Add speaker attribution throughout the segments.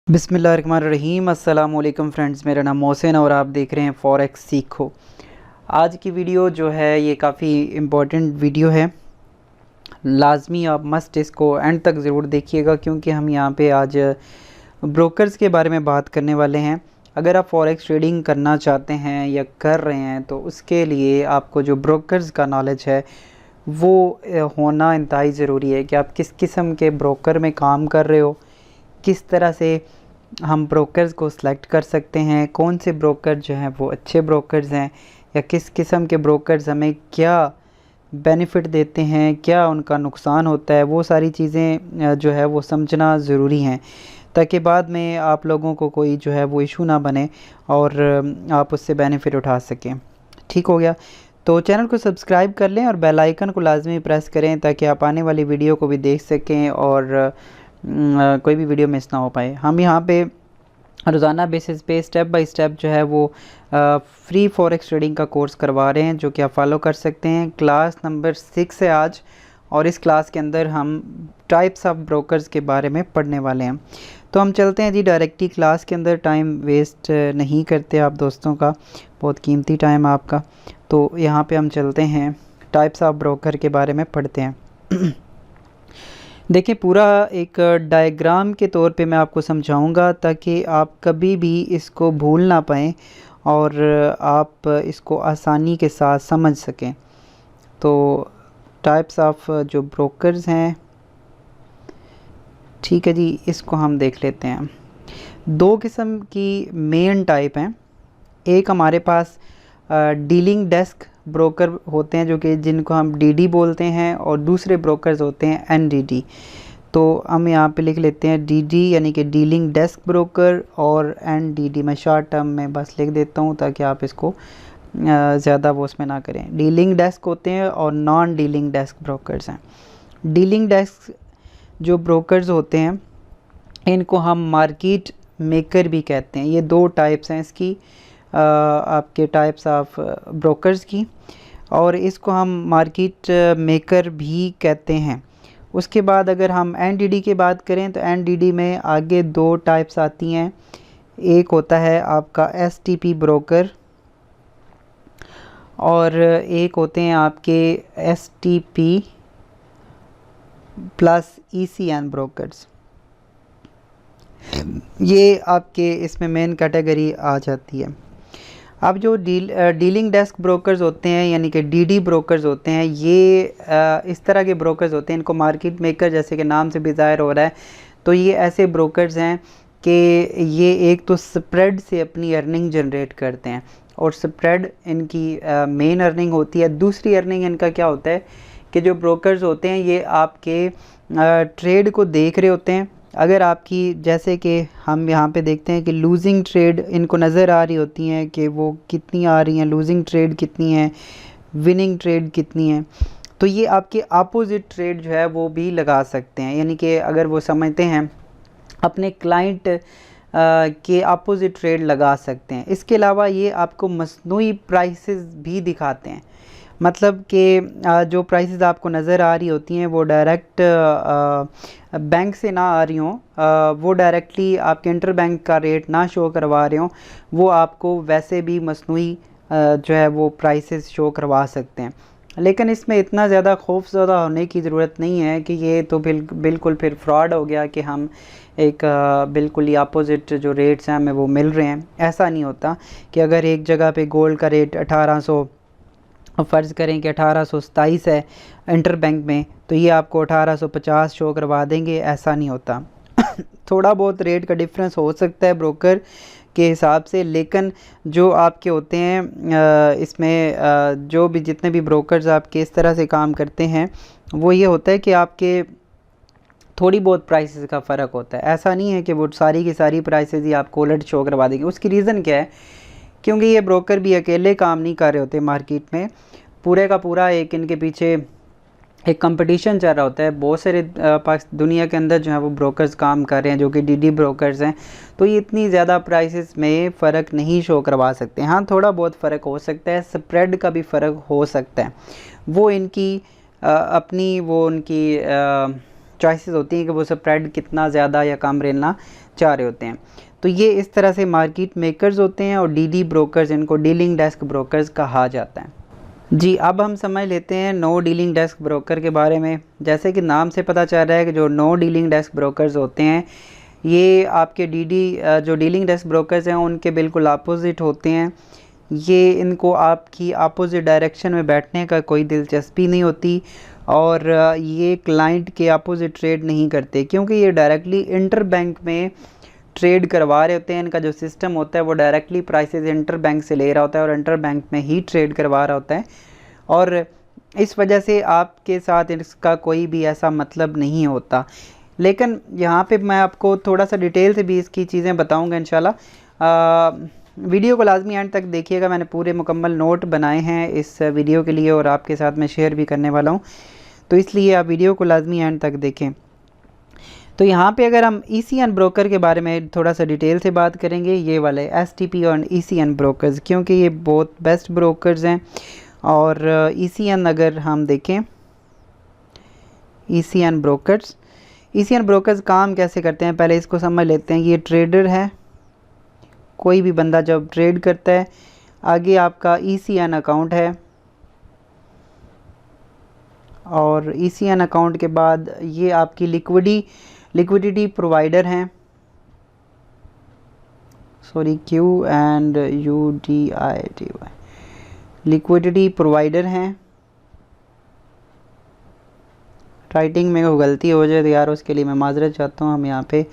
Speaker 1: बिस्मिल्लाहिर्रहमानिर्रहीम। अस्सलाम वालेकुम फ्रेंड्स, मेरा नाम मोहसिन और आप देख रहे हैं फॉरेक्स सीखो। आज की वीडियो जो है ये काफ़ी इम्पोर्टेंट वीडियो है, लाजमी आप मस्ट इसको एंड तक ज़रूर देखिएगा क्योंकि हम यहाँ पे आज ब्रोकर्स के बारे में बात करने वाले हैं। अगर आप फॉरेक्स ट्रेडिंग करना चाहते हैं या कर रहे हैं तो उसके लिए आपको जो ब्रोकर्स का नॉलेज है वो होना इंतहाई ज़रूरी है कि आप किस किस्म के ब्रोकर में काम कर रहे हो, किस तरह से हम ब्रोकर्स को सिलेक्ट कर सकते हैं, कौन से ब्रोकर जो हैं वो अच्छे ब्रोकर्स हैं या किस किस्म के ब्रोकर्स हमें क्या बेनिफ़िट देते हैं, क्या उनका नुकसान होता है, वो सारी चीज़ें जो है वो समझना ज़रूरी हैं ताकि बाद में आप लोगों को कोई जो है वो इशू ना बने और आप उससे बेनिफ़िट उठा सकें। ठीक हो गया? तो चैनल को सब्सक्राइब कर लें और बेल आइकन को लाजमी प्रेस करें ताकि आप आने वाली वीडियो को भी देख सकें और कोई भी वीडियो मिस ना हो पाए। हम यहाँ पे रोज़ाना बेसिस पे स्टेप बाय स्टेप जो है वो फ्री फॉरेक्स ट्रेडिंग का कोर्स करवा रहे हैं जो कि आप फॉलो कर सकते हैं। क्लास नंबर 6 है आज और इस क्लास के अंदर हम टाइप्स ऑफ ब्रोकर्स के बारे में पढ़ने वाले हैं। तो हम चलते हैं जी डायरेक्टली क्लास के अंदर, टाइम वेस्ट नहीं करते आप दोस्तों का, बहुत कीमती टाइम आपका। तो यहाँ पे हम चलते हैं, टाइप्स ऑफ ब्रोकर के बारे में पढ़ते हैं। देखिए, पूरा एक डायग्राम के तौर पे मैं आपको समझाऊंगा ताकि आप कभी भी इसको भूल ना पाएँ और आप इसको आसानी के साथ समझ सकें। तो टाइप्स ऑफ जो ब्रोकर्स हैं, ठीक है जी, इसको हम देख लेते हैं। दो किस्म की मेन टाइप हैं। एक हमारे पास डीलिंग डेस्क ब्रोकर होते हैं जो कि जिनको हम डीडी बोलते हैं और दूसरे ब्रोकर्स होते हैं एनडीडी। तो हम यहाँ पे लिख लेते हैं डीडी यानी कि डीलिंग डेस्क ब्रोकर और एनडीडी। मैं शॉर्ट टर्म में बस लिख देता हूँ ताकि आप इसको ज़्यादा वो उसमें ना करें। डीलिंग डेस्क होते हैं और नॉन डीलिंग डेस्क ब्रोकर्स हैं। डीलिंग डेस्क जो ब्रोकर्स होते हैं इनको हम मार्केट मेकर भी कहते हैं। ये दो टाइप्स हैं इसकी, आपके टाइप्स ऑफ ब्रोकर्स की, और इसको हम मार्केट मेकर भी कहते हैं। उसके बाद अगर हम एनडीडी की बात करें तो एनडीडी में आगे दो टाइप्स आती हैं। एक होता है आपका एसटीपी ब्रोकर और एक होते हैं आपके एसटीपी प्लस ईसीएन ब्रोकर्स। ये आपके इसमें मेन कैटेगरी आ जाती है। अब जो डीलिंग डेस्क ब्रोकर्स होते हैं यानी कि डीडी ब्रोकर्स होते हैं, ये इस तरह के ब्रोकर्स होते हैं, इनको मार्केट मेकर जैसे कि नाम से भी ज़ाहिर हो रहा है। तो ये ऐसे ब्रोकर्स हैं कि ये एक तो स्प्रेड से अपनी अर्निंग जनरेट करते हैं और स्प्रेड इनकी मेन अर्निंग होती है। दूसरी अर्निंग इनका क्या होता है कि जो ब्रोकर्स होते हैं ये आपके ट्रेड को देख रहे होते हैं। अगर आपकी, जैसे कि हम यहाँ पे देखते हैं कि लूजिंग ट्रेड इनको नज़र आ रही होती हैं कि वो कितनी आ रही हैं, लूजिंग ट्रेड कितनी है, विनिंग ट्रेड कितनी है, तो ये आपके अपोजिट ट्रेड जो है वो भी लगा सकते हैं। यानी कि अगर वो समझते हैं अपने क्लाइंट के अपोजिट ट्रेड लगा सकते हैं। इसके अलावा ये आपको मसनूई प्राइसेस भी दिखाते हैं, मतलब कि जो प्राइसेस आपको नज़र आ रही होती हैं वो डायरेक्ट बैंक से ना आ रही हों, वो डायरेक्टली आपके इंटर बैंक का रेट ना शो करवा रहे हों, वो आपको वैसे भी मसनूई जो है वो प्राइसेस शो करवा सकते हैं। लेकिन इसमें इतना ज़्यादा खौफज़दा होने की ज़रूरत नहीं है कि ये तो बिल्कुल फिर फ्रॉड हो गया कि हम एक बिल्कुल ही अपोजिट जो रेट्स हैं हमें वो मिल रहे हैं। ऐसा नहीं होता कि अगर एक जगह पे गोल्ड का रेट 1800, फ़र्ज़ करें कि 1827 है इंटर बैंक में, तो ये आपको 1850 शो करवा देंगे, ऐसा नहीं होता। थोड़ा बहुत रेट का डिफरेंस हो सकता है ब्रोकर के हिसाब से, लेकिन जो आपके होते हैं इसमें जो भी जितने भी ब्रोकर्स आपके इस तरह से काम करते हैं वो ये होता है कि आपके थोड़ी बहुत प्राइसेस का फ़र्क होता है। ऐसा नहीं है कि वो सारी की सारी प्राइसेस ही आपको उलट शो करवा देंगे। उसकी रीज़न क्या है, क्योंकि ये ब्रोकर भी अकेले काम नहीं कर रहे होते मार्केट में, पूरे का पूरा एक इनके पीछे एक कंपटीशन चल रहा होता है। बहुत सारे दुनिया के अंदर जो है वो ब्रोकर्स काम कर रहे हैं जो कि डीडी ब्रोकर्स हैं, तो ये इतनी ज़्यादा प्राइसेस में फ़र्क नहीं शो करवा सकते। हाँ, थोड़ा बहुत फ़र्क हो सकता है, स्प्रेड का भी फ़र्क हो सकता है, वो इनकी अपनी वो उनकी चॉइसेस होती हैं कि वो स्प्रेड कितना ज़्यादा या कम लेना चाह रहे होते हैं। तो ये इस तरह से मार्केट मेकर्स होते हैं और डीडी ब्रोकर्स, इनको डीलिंग डेस्क ब्रोकर्स कहा जाता है। जी, अब हम समझ लेते हैं नो डीलिंग डेस्क ब्रोकर के बारे में। जैसे कि नाम से पता चल रहा है कि जो नो डीलिंग डेस्क ब्रोकर्स होते हैं ये आपके जो डीलिंग डेस्क ब्रोकर्स हैं उनके बिल्कुल अपोजिट होते हैं। ये इनको आपकी अपोजिट डायरेक्शन में बैठने का कोई दिलचस्पी नहीं होती और ये क्लाइंट के अपोजिट ट्रेड नहीं करते, क्योंकि ये डायरेक्टली इंटर बैंक में ट्रेड करवा रहे होते हैं। इनका जो सिस्टम होता है वो डायरेक्टली प्राइसेस इंटर बैंक से ले रहा होता है और इंटर बैंक में ही ट्रेड करवा रहा होता है, और इस वजह से आपके साथ इसका कोई भी ऐसा मतलब नहीं होता। लेकिन यहाँ पे मैं आपको थोड़ा सा डिटेल से भी इसकी चीज़ें बताऊँगा इंशाल्लाह। वीडियो को लाजमी एंड तक देखिएगा, मैंने पूरे मुकम्मल नोट बनाए हैं इस वीडियो के लिए और आपके साथ मैं शेयर भी करने वाला हूँ, तो इसलिए आप वीडियो को लाजमी एंड तक देखें। तो यहाँ पे अगर हम ECN ब्रोकर के बारे में थोड़ा सा डिटेल से बात करेंगे, ये वाले STP और ECN ब्रोकर्स, क्योंकि ये बहुत बेस्ट ब्रोकर्स हैं। और ECN अगर हम देखें, ECN ब्रोकर्स काम कैसे करते हैं पहले इसको समझ लेते हैं। ये ट्रेडर है, कोई भी बंदा जब ट्रेड करता है, आगे आपका ECN अकाउंट है और ECN अकाउंट के बाद ये आपकी लिक्विडिटी प्रोवाइडर हैं, QUDITY, लिक्विडिटी प्रोवाइडर हैं। राइटिंग में कोई गलती हो जाए तो यार उसके लिए मैं माजरत चाहता हूँ। हम यहाँ पे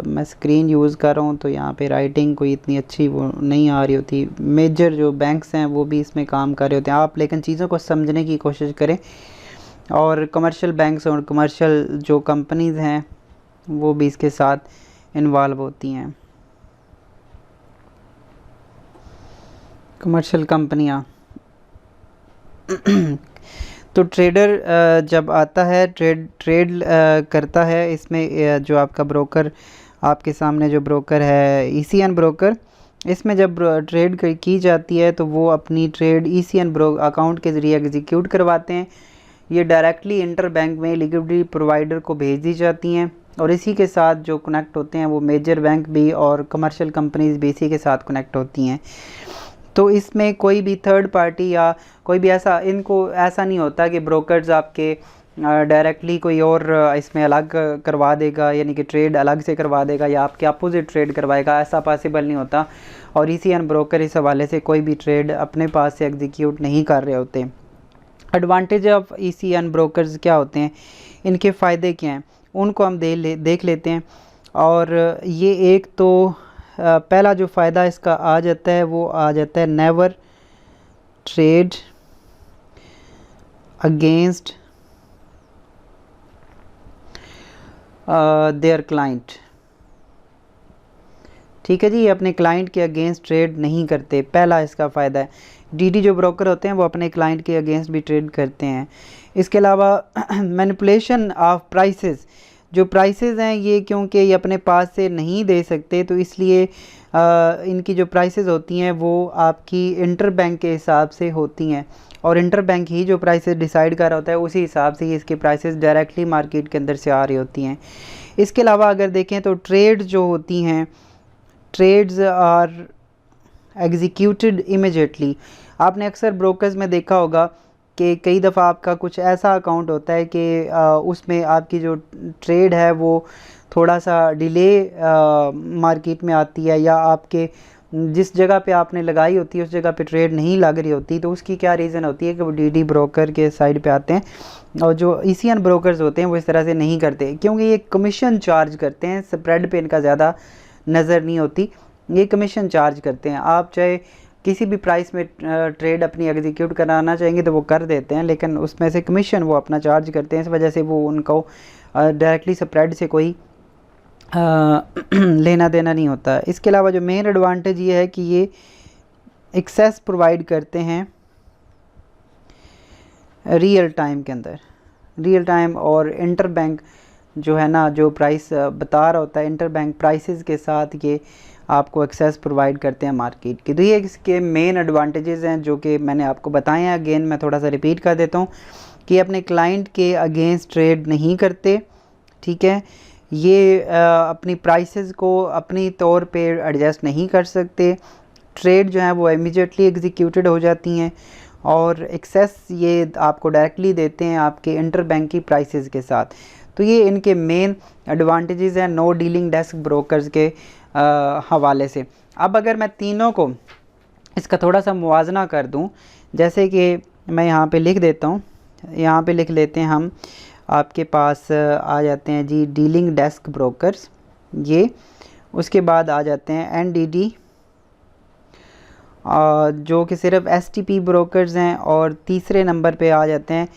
Speaker 1: मैं स्क्रीन यूज़ कर रहा हूँ तो यहाँ पे राइटिंग कोई इतनी अच्छी वो नहीं आ रही होती। मेजर जो बैंक्स हैं वो भी इसमें काम कर रहे होते हैं, आप लेकिन चीज़ों को समझने की कोशिश करें। और कमर्शियल बैंक्स और कमर्शियल जो कंपनीज़ हैं वो भी इसके साथ इन्वॉल्व होती हैं, कमर्शियल कंपनियाँ। तो ट्रेडर जब आता है ट्रेड करता है, इसमें जो आपका ब्रोकर आपके सामने जो ब्रोकर है ECN ब्रोकर, इसमें जब ट्रेड की जाती है तो वो अपनी ट्रेड ECN अकाउंट के ज़रिए एग्जीक्यूट करवाते हैं। ये डायरेक्टली इंटर बैंक में लिक्विडिटी प्रोवाइडर को भेज दी जाती हैं और इसी के साथ जो कनेक्ट होते हैं वो मेजर बैंक भी और कमर्शियल कंपनीज़ भी इसी के साथ कनेक्ट होती हैं। तो इसमें कोई भी थर्ड पार्टी या कोई भी इनको ऐसा नहीं होता कि ब्रोकर्स आपके डायरेक्टली कोई और इसमें अलग करवा देगा, यानी कि ट्रेड अलग से करवा देगा या आपके अपोजिट ट्रेड करवाएगा, ऐसा पॉसिबल नहीं होता। और ECN ब्रोकर इस हवाले से कोई भी ट्रेड अपने पास से एग्जीक्यूट नहीं कर रहे होते। एडवांटेज ऑफ ECN ब्रोकर्स क्या होते हैं, इनके फ़ायदे क्या हैं, उनको हम देख लेते हैं। और ये एक तो पहला जो फ़ायदा इसका आ जाता है वो आ जाता है never trade against their client. ठीक है जी, ये अपने क्लाइंट के अगेंस्ट ट्रेड नहीं करते, पहला इसका फ़ायदा है। DD जो ब्रोकर होते हैं वो अपने क्लाइंट के अगेंस्ट भी ट्रेड करते हैं। इसके अलावा मैनिपुलेशन ऑफ प्राइसेस, जो प्राइसेस हैं ये क्योंकि ये अपने पास से नहीं दे सकते तो इसलिए इनकी जो प्राइसेस होती हैं वो आपकी इंटर बैंक के हिसाब से होती हैं और इंटर बैंक ही जो प्राइसेस डिसाइड कर रहा होता है उसी हिसाब से ही इसकी प्राइसेस डायरेक्टली मार्केट के अंदर से आ रही होती हैं। इसके अलावा अगर देखें तो ट्रेड जो होती हैं, ट्रेड्स आर एग्जीक्यूटेड इमीडिएटली। आपने अक्सर ब्रोकर्स में देखा होगा कि कई दफ़ा आपका कुछ ऐसा अकाउंट होता है कि उसमें आपकी जो ट्रेड है वो थोड़ा सा डिले मार्केट में आती है या आपके जिस जगह पे आपने लगाई होती है उस जगह पे ट्रेड नहीं लग रही होती, तो उसकी क्या रीज़न होती है कि वो DD ब्रोकर के साइड पे आते हैं। और जो ECN ब्रोकर्स होते हैं वो इस तरह से नहीं करते क्योंकि ये कमीशन चार्ज करते हैं, स्प्रेड पे इनका ज़्यादा नज़र नहीं होती, ये कमीशन चार्ज करते हैं। आप चाहे किसी भी प्राइस में ट्रेड अपनी एग्जीक्यूट कराना चाहेंगे तो वो कर देते हैं, लेकिन उसमें से कमीशन वो अपना चार्ज करते हैं, इस वजह से वो उनको डायरेक्टली स्प्रेड से कोई लेना देना नहीं होता। इसके अलावा जो मेन एडवांटेज ये है कि ये एक्सेस प्रोवाइड करते हैं रियल टाइम के अंदर, रियल टाइम और इंटर बैंक जो है ना, जो प्राइस बता रहा होता है इंटर बैंक प्राइसेस के साथ ये आपको एक्सेस प्रोवाइड करते हैं मार्केट की। तो ये इसके मेन एडवांटेजेस हैं जो कि मैंने आपको बताए हैं। अगेन मैं थोड़ा सा रिपीट कर देता हूँ कि अपने क्लाइंट के अगेंस्ट ट्रेड नहीं करते, ठीक है। ये अपनी प्राइसेस को अपनी तौर पे एडजस्ट नहीं कर सकते। ट्रेड जो है वो इमीडिएटली एग्जीक्यूटेड हो जाती हैं और एक्सेस ये आपको डायरेक्टली देते हैं आपके इंटर बैंक की प्राइसेस के साथ। तो ये इनके मेन एडवांटेजेस हैं नो डीलिंग डेस्क ब्रोकर्स के हवाले से। अब अगर मैं तीनों को इसका थोड़ा सा मुवाजना कर दूं, जैसे कि मैं यहाँ पे लिख देता हूँ, यहाँ पे लिख लेते हैं हम, आपके पास आ जाते हैं जी डीलिंग डेस्क ब्रोकर्स, ये उसके बाद आ जाते हैं एनडीडी जो कि सिर्फ एसटीपी ब्रोकर्स हैं, और तीसरे नंबर पे आ जाते हैं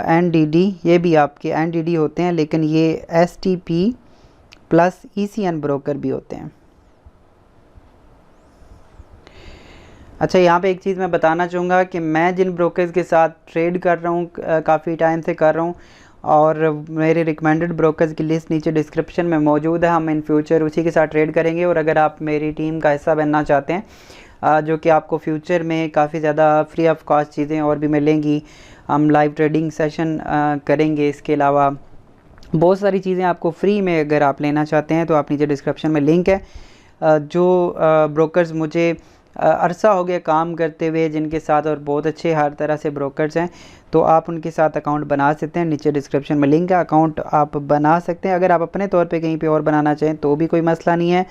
Speaker 1: एनडीडी, ये भी आपके एनडीडी होते हैं लेकिन ये एसटीपी प्लस ईसीएन ब्रोकर भी होते हैं। अच्छा, यहाँ पे एक चीज़ मैं बताना चाहूँगा कि मैं जिन ब्रोकर्स के साथ ट्रेड कर रहा हूँ, काफ़ी टाइम से कर रहा हूँ, और मेरे रिकमेंडेड ब्रोकर्स की लिस्ट नीचे डिस्क्रिप्शन में मौजूद है। हम इन फ्यूचर उसी के साथ ट्रेड करेंगे, और अगर आप मेरी टीम का हिस्सा बनना चाहते हैं जो कि आपको फ्यूचर में काफ़ी ज़्यादा फ्री ऑफ कॉस्ट चीज़ें और भी मिलेंगी, हम लाइव ट्रेडिंग सेशन करेंगे, इसके अलावा बहुत सारी चीज़ें आपको फ्री में अगर आप लेना चाहते हैं तो आप नीचे डिस्क्रिप्शन में लिंक है। जो ब्रोकर्स मुझे अरसा हो गया काम करते हुए, जिनके साथ और बहुत अच्छे हर तरह से ब्रोकर्स हैं, तो आप उनके साथ अकाउंट बना सकते हैं। नीचे डिस्क्रिप्शन में लिंक है, अकाउंट आप बना सकते हैं। अगर आप अपने तौर पे कहीं पे और बनाना चाहें तो भी कोई मसला नहीं है,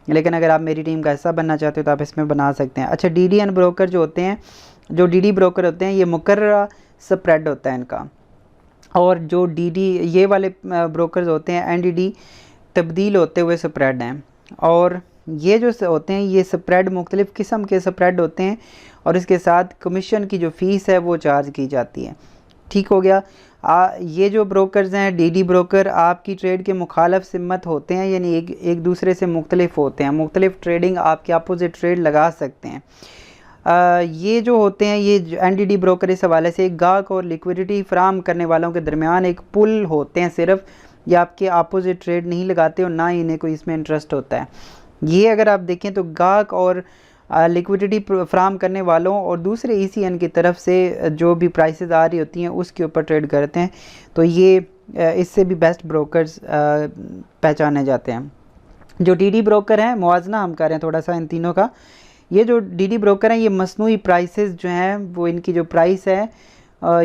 Speaker 1: लेकिन अगर आप मेरी टीम का हिस्सा बनना चाहते हो तो आप इसमें बना सकते हैं। अच्छा, डीडीएन ब्रोकर जो होते हैं, जो डीडी ब्रोकर होते हैं, ये मुकर्ररा स्प्रेड होता है इनका, और जो डीडी ये वाले ब्रोकर्स होते हैं एनडीडी तब्दील होते हुए स्प्रेड हैं, और ये जो होते हैं ये स्प्रेड मुख्तलिफ़ किस्म के स्प्रेड होते हैं, और इसके साथ कमीशन की जो फ़ीस है वो चार्ज की जाती है। ठीक हो गया। ये जो ब्रोकर्स हैं डीडी ब्रोकर आपकी ट्रेड के मुखालफ सिम्मत होते हैं, यानी एक दूसरे से मुख्तलिफ होते हैं, मुख्तलिफ ट्रेडिंग आपके अपोजिट ट्रेड लगा सकते हैं। ये जो होते हैं ये एनडीडी ब्रोकर इस हवाले से एक गाहक और लिक्विडिटी फ्राहम करने वालों के दरमियान एक पुल होते हैं सिर्फ, ये आपके अपोजिट ट्रेड नहीं लगाते और ना ही इन्हें कोई इसमें इंटरेस्ट होता है। ये अगर आप देखें तो गाहक और लिक्विडिटी फ्राहम करने वालों और दूसरे ईसीएन की तरफ से जो भी प्राइसेस आ रही होती हैं उसके ऊपर ट्रेड करते हैं, तो ये इससे भी बेस्ट ब्रोकर्स पहचाने जाते हैं। जो डीडी ब्रोकर हैं, मुआवजना हम कर रहे हैं थोड़ा सा इन तीनों का, ये जो डीडी ब्रोकर हैं ये मसनूई प्राइसेस जो हैं वो इनकी जो प्राइस है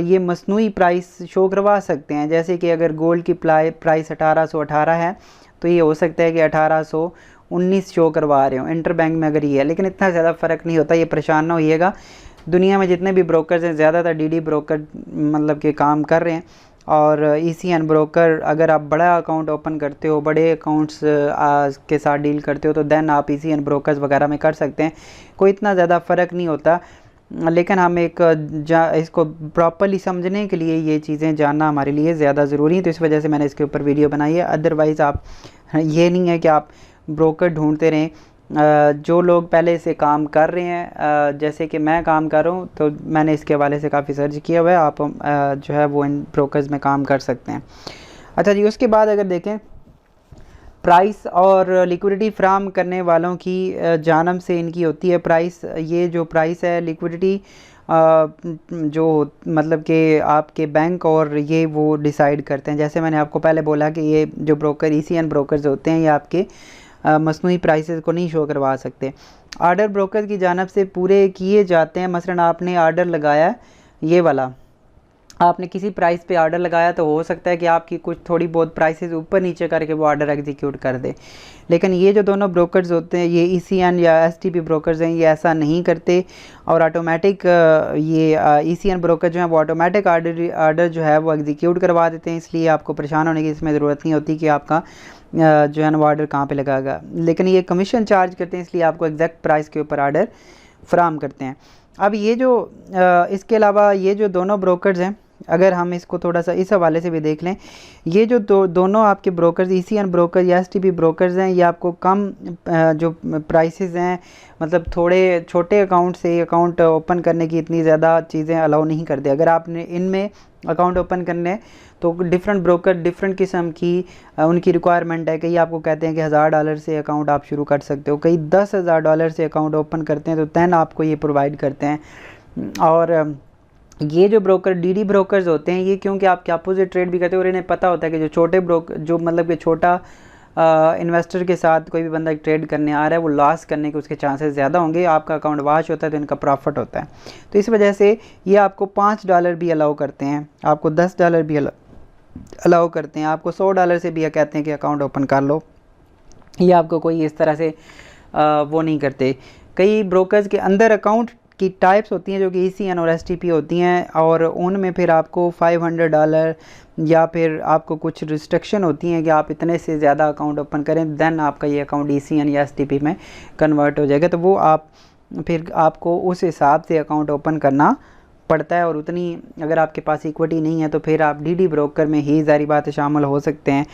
Speaker 1: ये मसनूई प्राइस शो करवा सकते हैं। जैसे कि अगर गोल्ड की प्राइस 1818 है तो ये हो सकता है कि 1819 शो करवा रहे हो इंटर बैंक में अगर ये है, लेकिन इतना ज़्यादा फ़र्क नहीं होता, ये परेशान ना होइएगा। दुनिया में जितने भी ब्रोकर्स हैं ज़्यादातर डीडी ब्रोकर मतलब के काम कर रहे हैं, और ईसीएन ब्रोकर अगर आप बड़ा अकाउंट ओपन करते हो, बड़े अकाउंट्स के साथ डील करते हो तो देन आप ईसीएन ब्रोकर्स वगैरह में कर सकते हैं, कोई इतना ज़्यादा फ़र्क नहीं होता। लेकिन हम इसको प्रॉपर्ली समझने के लिए ये चीज़ें जानना हमारे लिए ज़्यादा ज़रूरी है, तो इस वजह से मैंने इसके ऊपर वीडियो बनाई है। अदरवाइज़ आप ये नहीं है कि आप ब्रोकर ढूंढते रहें, जो लोग पहले से काम कर रहे हैं जैसे कि मैं काम कर रहा हूँ, तो मैंने इसके हवाले से काफ़ी सर्च किया हुआ है, आप जो है वो इन ब्रोकर्स में काम कर सकते हैं। अच्छा जी, उसके बाद अगर देखें प्राइस और लिक्विडिटी फ्राहम करने वालों की जानब से इनकी होती है प्राइस, ये जो प्राइस है लिक्विडिटी जो मतलब कि आपके बैंक और ये वो डिसाइड करते हैं। जैसे मैंने आपको पहले बोला कि ये जो ब्रोकर ईसीएन ब्रोकर्स होते हैं ये आपके मसनूई प्राइसेस को नहीं शो करवा सकते। आर्डर ब्रोकर की जानब से पूरे किए जाते हैं। मसलन आपने आर्डर लगाया ये वाला, आपने किसी प्राइस पे आर्डर लगाया तो हो सकता है कि आपकी कुछ थोड़ी बहुत प्राइसेस ऊपर नीचे करके वो आर्डर एग्जीक्यूट कर दे, लेकिन ये जो दोनों ब्रोकर्स होते हैं ये ईसीएन या एसटीपी ब्रोकर्स हैं, ये ऐसा नहीं करते, और ऑटोमेटिक ये ईसीएन ब्रोकर जो है वो ऑटोमेटिक आर्डर जो है वो एग्जीक्यूट करवा देते हैं, इसलिए आपको परेशान होने की इसमें ज़रूरत नहीं होती कि आपका जो है ना वो आर्डर कहाँ पे लगाएगा। लेकिन ये कमीशन चार्ज करते हैं, इसलिए आपको एग्जैक्ट प्राइस के ऊपर आर्डर फ्राहम करते हैं। अब ये जो इसके अलावा ये जो दोनों ब्रोकर्स हैं, अगर हम इसको थोड़ा सा इस हवाले से भी देख लें, ये जो दोनों आपके ब्रोकर्स ईसीएन ब्रोकर या एसटीपी ब्रोकर्स हैं, ये आपको कम जो प्राइसेस हैं, मतलब थोड़े छोटे अकाउंट से अकाउंट ओपन करने की इतनी ज़्यादा चीज़ें अलाउ नहीं करते। अगर आपने इनमें अकाउंट ओपन करने तो डिफरेंट ब्रोकर डिफरेंट किस्म की उनकी रिक्वायरमेंट है। कई आपको कहते हैं कि $1000 से अकाउंट आप शुरू कर सकते हो, कई $10,000 से अकाउंट ओपन करते हैं, तो दैन आपको ये प्रोवाइड करते हैं। और ये जो ब्रोकर डीडी ब्रोकर्स होते हैं, ये क्योंकि आपके अपोजिट ट्रेड भी करते हैं और इन्हें पता होता है कि जो छोटे ब्रोकर, जो मतलब कि छोटा इन्वेस्टर के साथ कोई भी बंदा ट्रेड करने आ रहा है, वो लॉस करने के उसके चांसेस ज़्यादा होंगे। आपका अकाउंट वॉश होता है तो इनका प्रॉफिट होता है। तो इस वजह से ये आपको $5 भी अलाउ करते हैं, आपको $10 भी अलाउ करते हैं, आपको $100 से भी कहते हैं कि अकाउंट ओपन कर लो। ये आपको कोई इस तरह से वो नहीं करते। कई ब्रोकर्स के अंदर अकाउंट की टाइप्स होती हैं जो कि ECN और STP होती हैं, और उनमें फिर आपको $500 या फिर आपको कुछ रिस्ट्रिक्शन होती हैं कि आप इतने से ज़्यादा अकाउंट ओपन करें, देन आपका ये अकाउंट ECN या STP में कन्वर्ट हो जाएगा। तो वो आप फिर आपको उस हिसाब से अकाउंट ओपन करना पड़ता है, और उतनी अगर आपके पास इक्विटी नहीं है तो फिर आप DD ब्रोकर में ही ज़ाहिर बात है शामिल हो सकते हैं।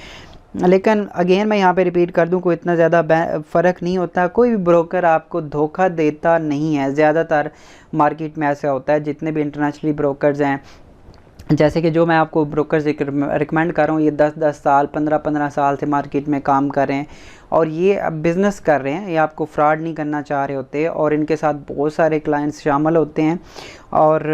Speaker 1: लेकिन अगेन मैं यहाँ पे रिपीट कर दूँ, कोई इतना ज़्यादा फ़र्क नहीं होता। कोई भी ब्रोकर आपको धोखा देता नहीं है। ज़्यादातर मार्केट में ऐसा होता है, जितने भी इंटरनेशनली ब्रोकर्स हैं, जैसे कि जो मैं आपको ब्रोकर्स रिकमेंड कर रहा हूँ, ये 10-10 साल 15-15 साल से मार्केट में काम कर रहे हैं और ये अब बिज़नेस कर रहे हैं, ये आपको फ्रॉड नहीं करना चाह रहे होते, और इनके साथ बहुत सारे क्लाइंट्स शामिल होते हैं, और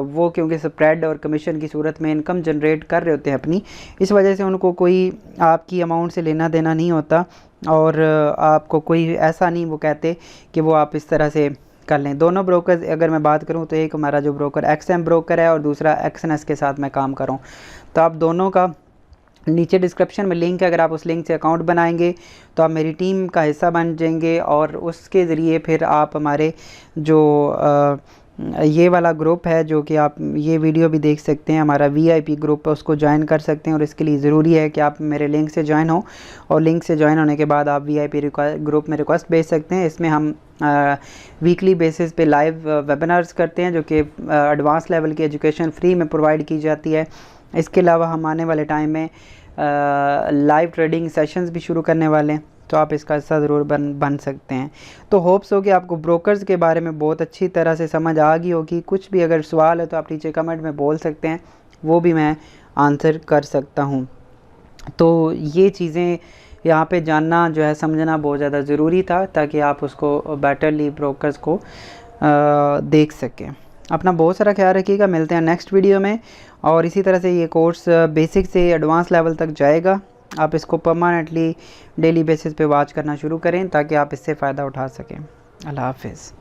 Speaker 1: वो क्योंकि स्प्रेड और कमीशन की सूरत में इनकम जनरेट कर रहे होते हैं अपनी, इस वजह से उनको कोई आपकी अमाउंट से लेना देना नहीं होता, और आपको कोई ऐसा नहीं वो कहते कि वो आप इस तरह से कर लें। दोनों ब्रोकर्स अगर मैं बात करूं तो एक हमारा जो ब्रोकर XM ब्रोकर है और दूसरा XNS के साथ मैं काम कर रहा हूं। तो आप दोनों का नीचे डिस्क्रिप्शन में लिंक है, अगर आप उस लिंक से अकाउंट बनाएंगे तो आप मेरी टीम का हिस्सा बन जाएंगे, और उसके ज़रिए फिर आप हमारे जो ये वाला ग्रुप है जो कि आप ये वीडियो भी देख सकते हैं, हमारा VIP ग्रुप है, उसको ज्वाइन कर सकते हैं। और इसके लिए ज़रूरी है कि आप मेरे लिंक से ज्वाइन हो, और लिंक से ज्वाइन होने के बाद आप VIP ग्रुप में रिक्वेस्ट भेज सकते हैं। इसमें हम वीकली बेसिस पे लाइव वेबिनार्स करते हैं जो कि एडवांस लेवल की एजुकेशन फ्री में प्रोवाइड की जाती है। इसके अलावा हम आने वाले टाइम में लाइव ट्रेडिंग सेशंस भी शुरू करने वाले हैं, तो आप इसका हिस्सा ज़रूर बन सकते हैं। तो होप्स हो कि आपको ब्रोकर्स के बारे में बहुत अच्छी तरह से समझ आ गई होगी। कुछ भी अगर सवाल है तो आप नीचे कमेंट में बोल सकते हैं, वो भी मैं आंसर कर सकता हूँ। तो ये चीज़ें यहाँ पे जानना जो है, समझना बहुत ज़्यादा ज़रूरी था, ताकि आप उसको बेटरली ब्रोकर्स को देख सकें। अपना बहुत सारा ख्याल रखिएगा, मिलते हैं नेक्स्ट वीडियो में। और इसी तरह से ये कोर्स बेसिक से एडवांस लेवल तक जाएगा। आप इसको परमानेंटली डेली बेसिस पे वॉच करना शुरू करें ताकि आप इससे फ़ायदा उठा सकें। अल्लाह हाफिज़।